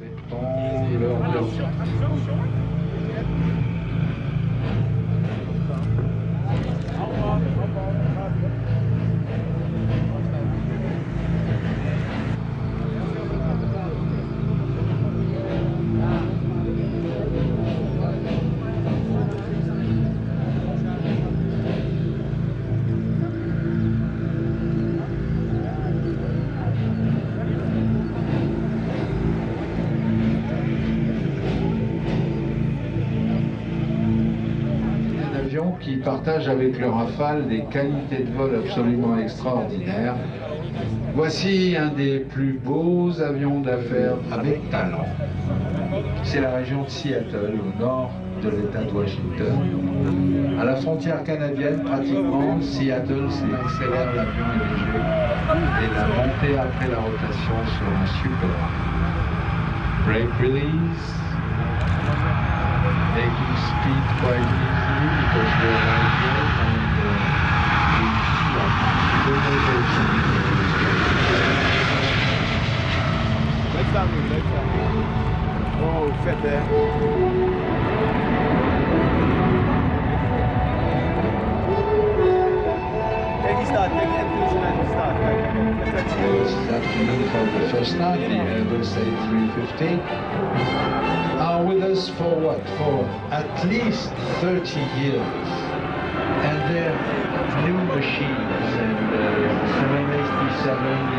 Acceptons leur version. Qui partagent avec le Rafale des qualités de vol absolument extraordinaires. Voici un des plus beaux avions d'affaires avec talent. C'est la région de Seattle, au nord de l'État de Washington. À la frontière canadienne, pratiquement, Seattle, c'est accélère, l'avion est léger. Et la montée après la rotation sera super. Brake release. Taking speed quite easily because we are right here Let's not move. Oh, faites there. Take start, take inclusion and start. This afternoon for the first time, the Airbus A350 are with us for what? For at least 30 years. And they're new machines, and 787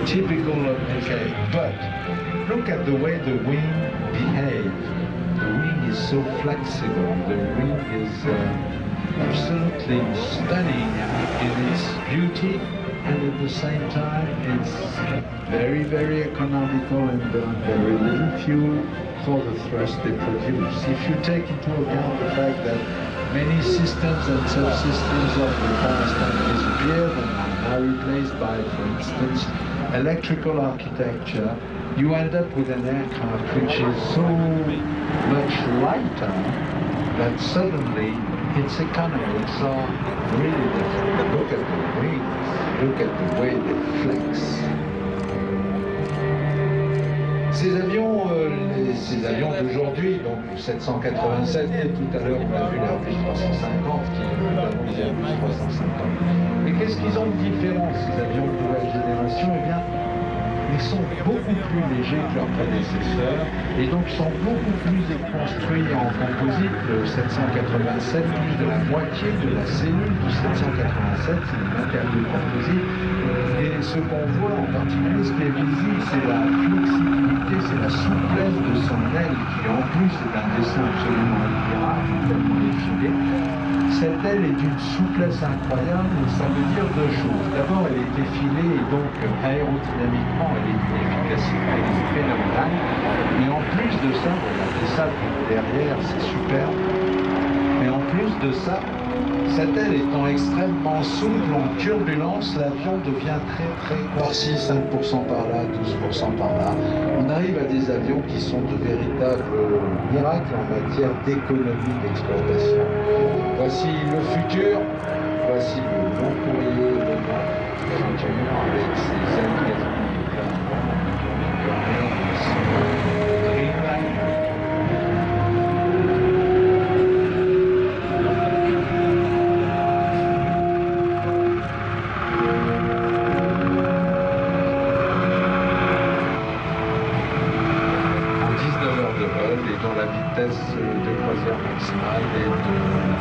is typical of Mackay. But look at the way the wing behaves. The wing is so flexible. The wing is absolutely stunning in its beauty, and at the same time it's very, very economical and very little fuel for the thrust they produce. If you take into account the fact that many systems and subsystems of the past have disappeared and are now replaced by, for instance, electrical architecture, you end up with an aircraft which is so much lighter that suddenly its economics are really different. Look at the wings, look at the way they flex. Ces avions d'aujourd'hui, donc le 787, et tout à l'heure on a vu l'Airbus 350, qui est évidemment les Airbus 350. Mais qu'est-ce qu'ils ont de différent, ces avions de nouvelle génération? Eh bien, ils sont beaucoup plus légers que leurs prédécesseurs et donc sont beaucoup plus construits en composite. Le 787, plus de la moitié de la cellule du 787, c'est des matériaux composites. Et ce qu'on voit en particulier, ce qui est visible, c'est la flexibilité, c'est la souplesse de son aile, qui en plus est un dessin absolument admirable, tellement effilé. Cette aile est d'une souplesse incroyable, ça veut dire deux choses. D'abord, elle est effilée et donc aérodynamiquement, elle est d'une efficacité, elle est phénoménale. Mais en plus de ça, regardez ça derrière, c'est superbe. Mais en plus de ça, cette aile étant extrêmement souple, en turbulence, l'avion devient très corsé, 5% par là, 12% par là. On arrive à des avions qui sont de véritables miracles en matière d'économie d'exploitation. Voici le futur, voici le long courrier, le long futur avec ses alliés. Dont la vitesse de croisière maximale est de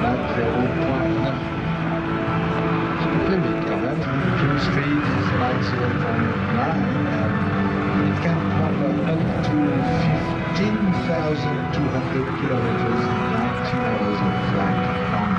Mach 0.9. Ce qui fait vite quand même. Cruise speed is Mach 0.9 and it can cover up to 15,200 kilometers in 19 hours of flight on